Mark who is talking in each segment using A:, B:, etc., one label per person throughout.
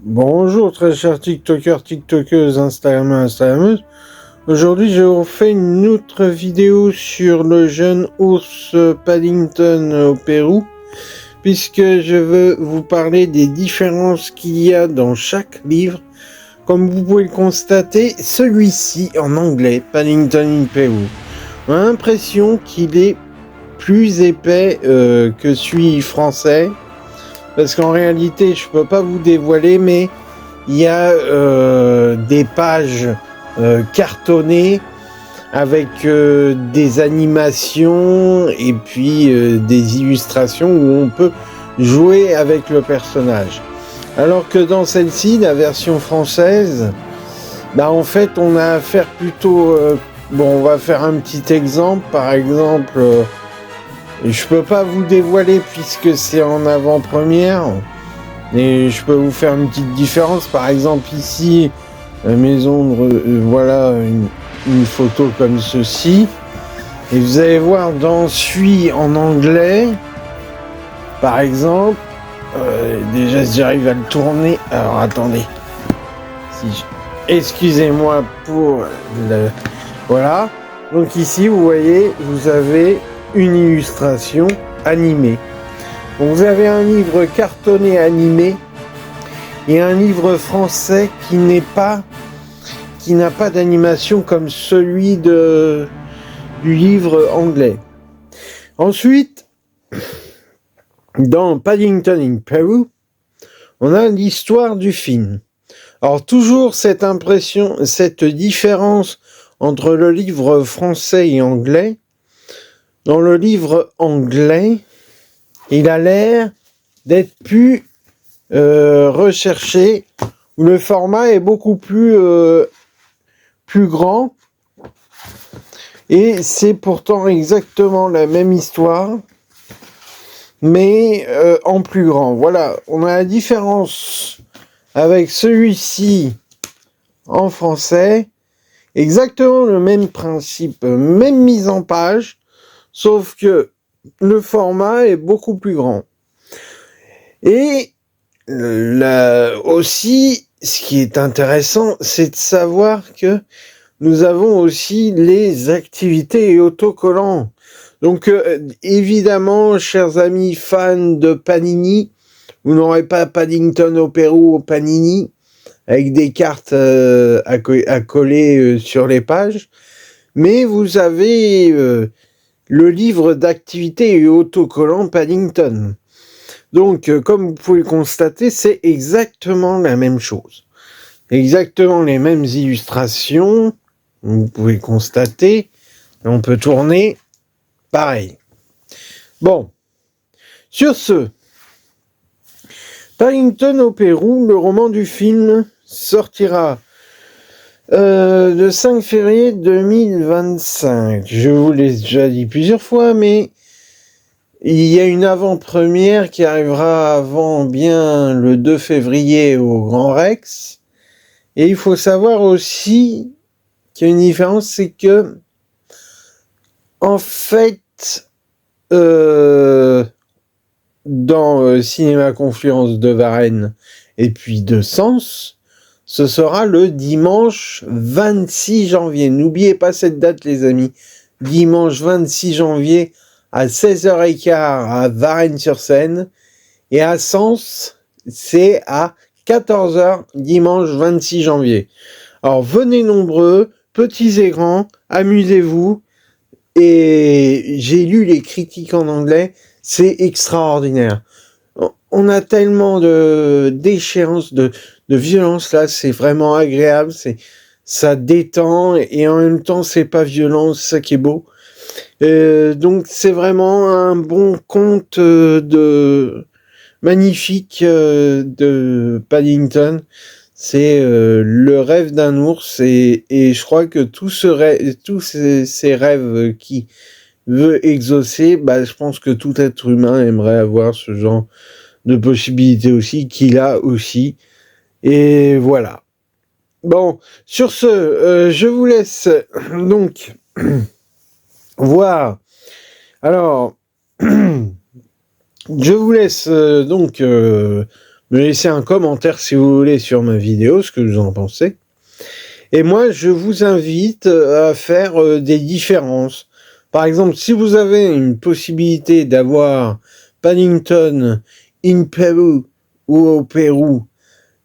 A: Bonjour très chers TikTokers, TikTokeuses, Instagrammeurs, Instagrammeuses. Aujourd'hui je vous fais une autre vidéo sur le jeune ours Paddington au Pérou, puisque je veux vous parler des différences qu'il y a dans chaque livre. Comme vous pouvez le constater, celui-ci en anglais, Paddington in Pérou, on a l'impression qu'il est plus épais que celui français. Parce qu'en réalité, je peux pas vous dévoiler, mais il y a des pages cartonnées avec des animations et puis des illustrations où on peut jouer avec le personnage. Alors que dans celle-ci, la version française, en fait, on a affaire plutôt... on va faire un petit exemple. Par exemple... je peux pas vous dévoiler puisque c'est en avant-première, et je peux vous faire une petite différence. Par exemple ici, voilà une photo comme ceci, et vous allez voir dans celui en anglais, par exemple, déjà si j'arrive à le tourner, alors attendez, excusez-moi pour le... Voilà, donc ici vous voyez, vous avez une illustration animée. Donc vous avez un livre cartonné animé et un livre français qui n'a pas d'animation comme celui du livre anglais. Ensuite, dans Paddington in Pérou, on a l'histoire du film. Alors toujours cette différence entre le livre français et anglais. Dans le livre anglais, il a l'air d'être plus recherché, où le format est beaucoup plus grand, et c'est pourtant exactement la même histoire, mais en plus grand. Voilà, on a la différence avec celui-ci en français, exactement le même principe, même mise en page, sauf que le format est beaucoup plus grand. Et aussi, ce qui est intéressant, c'est de savoir que nous avons aussi les activités et autocollants. Donc, évidemment, chers amis fans de Panini, vous n'aurez pas Paddington au Pérou au Panini, avec des cartes à coller sur les pages, mais vous avez... le livre d'activités et autocollant Paddington. Donc, comme vous pouvez le constater, c'est exactement la même chose. Exactement les mêmes illustrations, vous pouvez le constater. On peut tourner pareil. Bon, sur ce, Paddington au Pérou, le roman du film, sortira le 5 février 2025. Je vous l'ai déjà dit plusieurs fois, mais il y a une avant-première qui arrivera avant bien le 2 février au Grand Rex. Et il faut savoir aussi qu'il y a une différence, c'est que, en fait, dans Cinéma Confluence de Varennes et puis de Sens, ce sera le dimanche 26 janvier. N'oubliez pas cette date, les amis. Dimanche 26 janvier à 16h15 à Varennes-sur-Seine. Et à Sens, c'est à 14h dimanche 26 janvier. Alors venez nombreux, petits et grands, amusez-vous. Et j'ai lu les critiques en anglais, c'est extraordinaire. On a tellement de déchéance, de violence là, c'est vraiment agréable, ça détend et en même temps c'est pas violent, c'est ça qui est beau. Donc c'est vraiment un bon conte magnifique de Paddington. C'est le rêve d'un ours et je crois que tous ces rêves qui veut exaucer, je pense que tout être humain aimerait avoir ce genre de possibilités aussi, qu'il a aussi. Et voilà. Bon, sur ce, je vous laisse donc voir. Alors, je vous laisse me laisser un commentaire si vous voulez sur ma vidéo, ce que vous en pensez. Et moi, je vous invite à faire des différences. Par exemple, si vous avez une possibilité d'avoir Paddington in Peru ou au Pérou,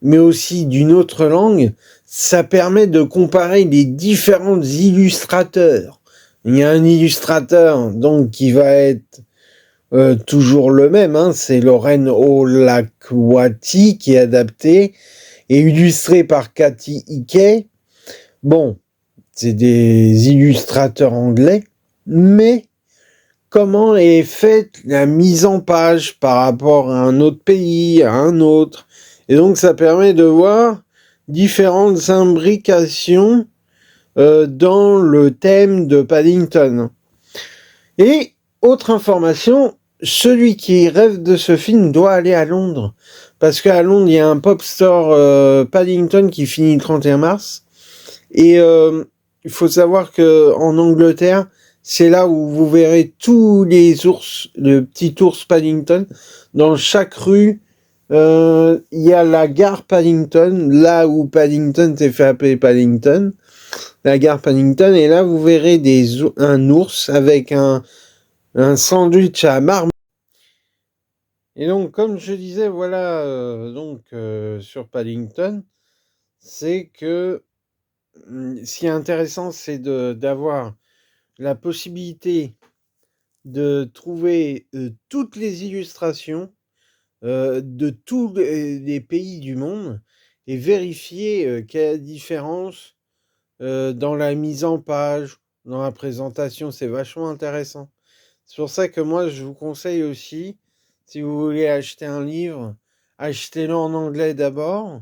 A: mais aussi d'une autre langue, ça permet de comparer les différents illustrateurs. Il y a un illustrateur donc qui va être toujours le même, hein, c'est Lorraine Olakwati qui est adapté et illustré par Cathy Hickey. Bon, c'est des illustrateurs anglais, mais comment est faite la mise en page par rapport à un autre pays, à un autre. Et donc ça permet de voir différentes imbrications dans le thème de Paddington. Et autre information, celui qui rêve de ce film doit aller à Londres. Parce qu'à Londres, il y a un pop store Paddington qui finit le 31 mars. Et il faut savoir que en Angleterre, c'est là où vous verrez tous les ours, le petit ours Paddington. Dans chaque rue, il y a la gare Paddington, là où Paddington s'est fait appeler Paddington. La gare Paddington, et là vous verrez un ours avec un sandwich à marbre. Et donc, comme je disais, voilà, sur Paddington, c'est que ce qui est intéressant, c'est d'avoir la possibilité de trouver toutes les illustrations de tous les pays du monde et vérifier quelle est la différence dans la mise en page, dans la présentation. C'est vachement intéressant. C'est pour ça que moi, je vous conseille aussi, si vous voulez acheter un livre, achetez-le en anglais d'abord.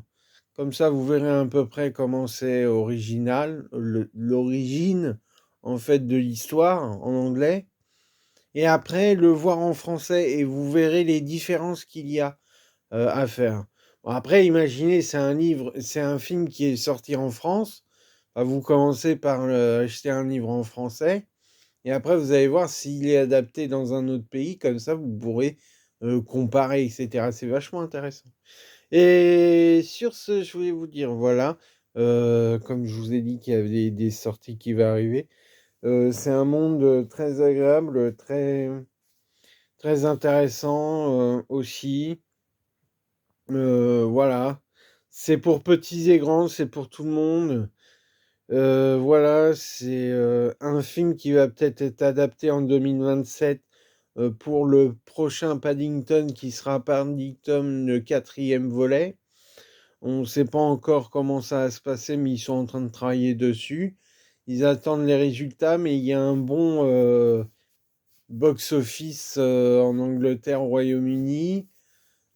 A: Comme ça, vous verrez à peu près comment c'est original, l'origine en fait de l'histoire en anglais. Et après, le voir en français et vous verrez les différences qu'il y a à faire. Bon, après, imaginez, c'est un film qui est sorti en France. Bah, vous commencez par acheter un livre en français. Et après, vous allez voir s'il est adapté dans un autre pays. Comme ça, vous pourrez comparer, etc. C'est vachement intéressant. Et sur ce, je voulais vous dire, voilà, comme je vous ai dit qu'il y avait des sorties qui vont arriver, c'est un monde très agréable, très, très intéressant aussi. Voilà, c'est pour petits et grands, c'est pour tout le monde. Voilà, c'est un film qui va peut-être être adapté en 2027 pour le prochain Paddington qui sera Paddington le 4e volet. On ne sait pas encore comment ça va se passer, mais ils sont en train de travailler dessus. Ils attendent les résultats, mais il y a un bon box-office en Angleterre, au Royaume-Uni.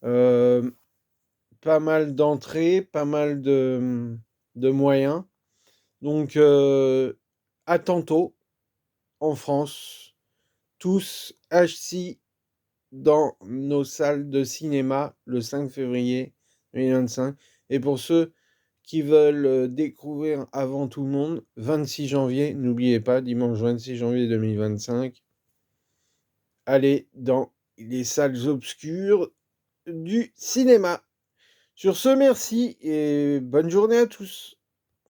A: Pas mal d'entrées, pas mal de moyens. Donc, à tantôt en France, tous HC dans nos salles de cinéma le 5 février 2025. Et pour ceux qui veulent découvrir avant tout le monde, 26 janvier, n'oubliez pas, dimanche 26 janvier 2025, allez dans les salles obscures du cinéma. Sur ce, merci et bonne journée à tous.